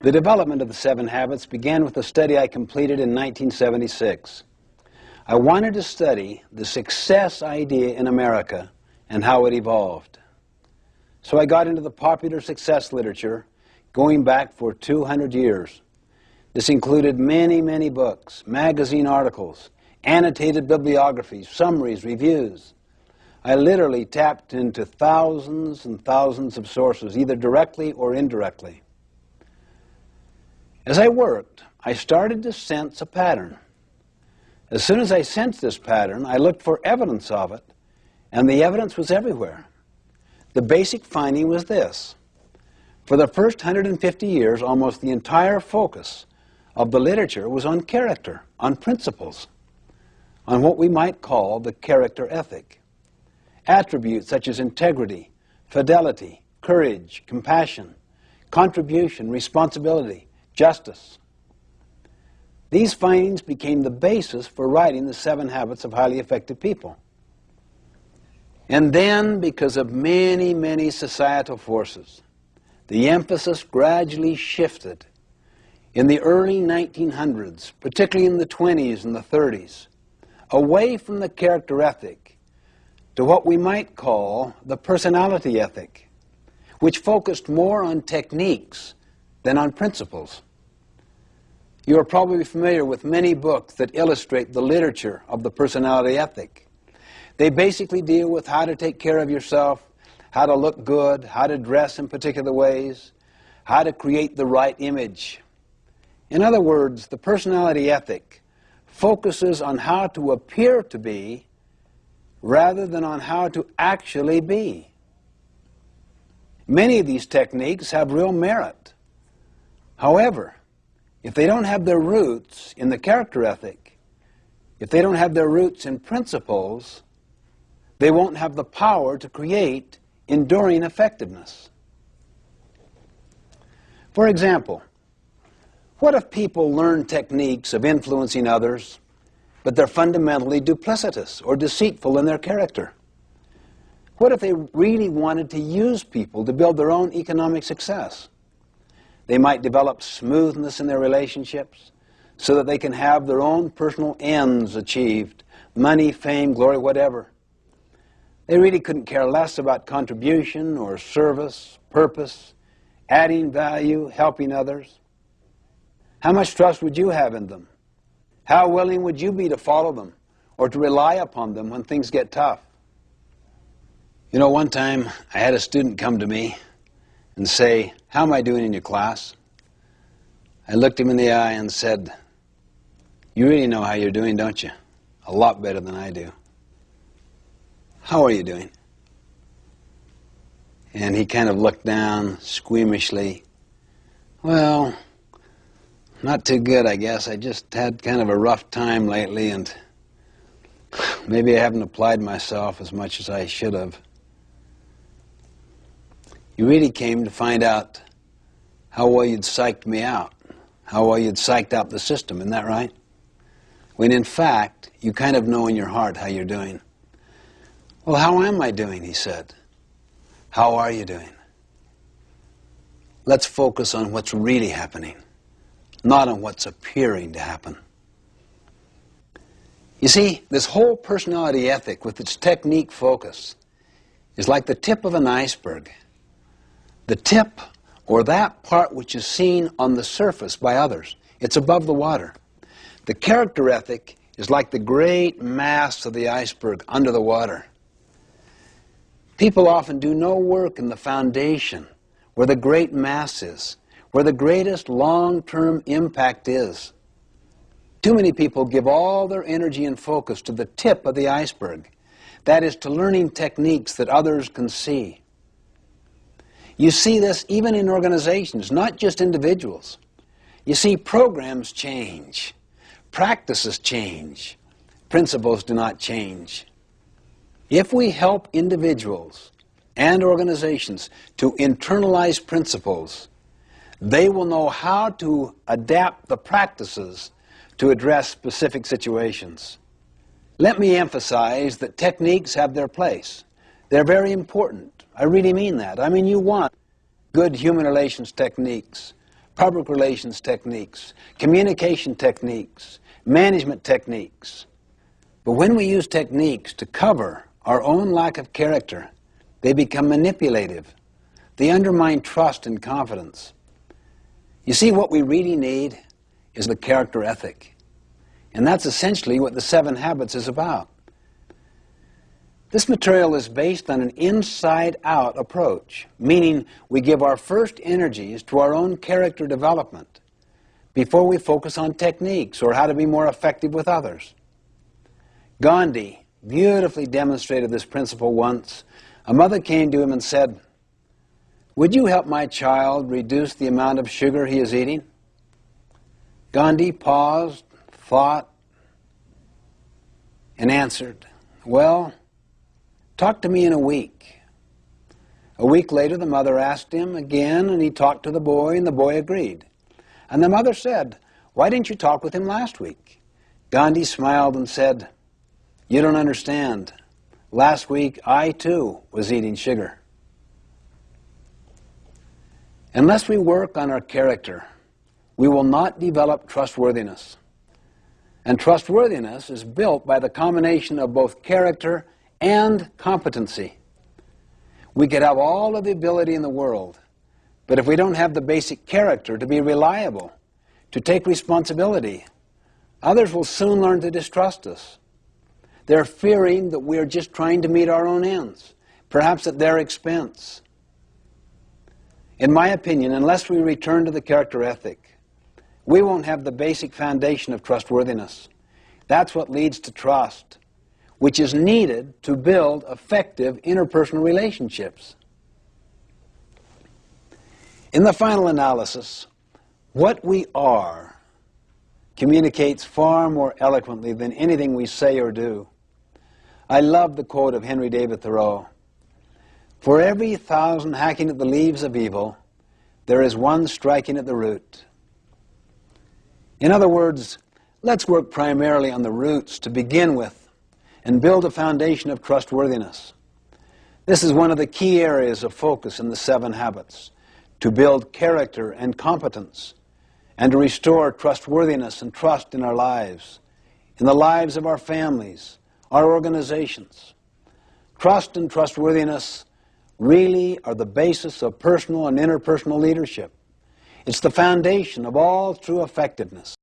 The development of the 7 Habits began with a study I completed in 1976. I wanted to study the success idea in America and how it evolved. So I got into the popular success literature going back for 200 years. This included many, many books, magazine articles, annotated bibliographies, summaries, reviews. I literally tapped into thousands and thousands of sources, either directly or indirectly. As I worked, I started to sense a pattern. As soon as I sensed this pattern, I looked for evidence of it, and the evidence was everywhere. The basic finding was this. For the first 150 years, almost the entire focus of the literature was on character, on principles, on what we might call the character ethic. Attributes such as integrity, fidelity, courage, compassion, contribution, responsibility, justice. These findings became the basis for writing the 7 Habits of Highly Effective People. And then, because of many, many societal forces, the emphasis gradually shifted in the early 1900s, particularly in the 20s and the 30s, away from the character ethic to what we might call the personality ethic, which focused more on techniques than on principles. You are probably familiar with many books that illustrate the literature of the personality ethic. They basically deal with how to take care of yourself, how to look good, how to dress in particular ways, how to create the right image. In other words, the personality ethic focuses on how to appear to be rather than on how to actually be. Many of these techniques have real merit. However, if they don't have their roots in the character ethic, if they don't have their roots in principles, they won't have the power to create enduring effectiveness. For example, what if people learn techniques of influencing others, but they're fundamentally duplicitous or deceitful in their character? What if they really wanted to use people to build their own economic success? They might develop smoothness in their relationships so that they can have their own personal ends achieved, money, fame, glory, whatever. They really couldn't care less about contribution or service, purpose, adding value, helping others. How much trust would you have in them? How willing would you be to follow them or to rely upon them when things get tough? You know, one time I had a student come to me and say, "How am I doing in your class?" I looked him in the eye and said, "You really know how you're doing, don't you? A lot better than I do. How are you doing?" And he kind of looked down squeamishly. "Well, not too good, I guess. I just had kind of a rough time lately, and maybe I haven't applied myself as much as I should have." You really came to find out how well you'd psyched me out, how well you'd psyched out the system, isn't that right? When in fact, you kind of know in your heart how you're doing. "Well, how am I doing?" he said. "How are you doing?" Let's focus on what's really happening, not on what's appearing to happen. You see, this whole personality ethic with its technique focus is like the tip of an iceberg. The tip, or that part which is seen on the surface by others. It's above the water. The character ethic is like the great mass of the iceberg under the water. People often do no work in the foundation, where the great mass is, where the greatest long-term impact is. Too many people give all their energy and focus to the tip of the iceberg. That is, to learning techniques that others can see. You see this even in organizations, not just individuals. You see, programs change, practices change, principles do not change. If we help individuals and organizations to internalize principles, they will know how to adapt the practices to address specific situations. Let me emphasize that techniques have their place. They're very important. I really mean that. I mean, you want good human relations techniques, public relations techniques, communication techniques, management techniques. But when we use techniques to cover our own lack of character, they become manipulative. They undermine trust and confidence. You see, what we really need is the character ethic. And that's essentially what the 7 Habits is about. This material is based on an inside-out approach, meaning we give our first energies to our own character development before we focus on techniques or how to be more effective with others. Gandhi beautifully demonstrated this principle once. A mother came to him and said, "Would you help my child reduce the amount of sugar he is eating?" Gandhi paused, thought, and answered, "Well, talk to me in a week." A week later, the mother asked him again, and he talked to the boy, and the boy agreed. And the mother said, "Why didn't you talk with him last week?" Gandhi smiled and said, "You don't understand. Last week, I too was eating sugar." Unless we work on our character, we will not develop trustworthiness. And trustworthiness is built by the combination of both character and competency. We could have all of the ability in the world, but if we don't have the basic character to be reliable, to take responsibility, others will soon learn to distrust us. They're fearing that we are just trying to meet our own ends, perhaps at their expense. In my opinion, unless we return to the character ethic, we won't have the basic foundation of trustworthiness. That's what leads to trust, which is needed to build effective interpersonal relationships. In the final analysis, what we are communicates far more eloquently than anything we say or do. I love the quote of Henry David Thoreau: "For every 1,000 hacking at the leaves of evil, there is one striking at the root." In other words, let's work primarily on the roots to begin with and build a foundation of trustworthiness. This is one of the key areas of focus in the 7 Habits, to build character and competence, and to restore trustworthiness and trust in our lives, in the lives of our families, our organizations. Trust and trustworthiness really are the basis of personal and interpersonal leadership. It's the foundation of all true effectiveness.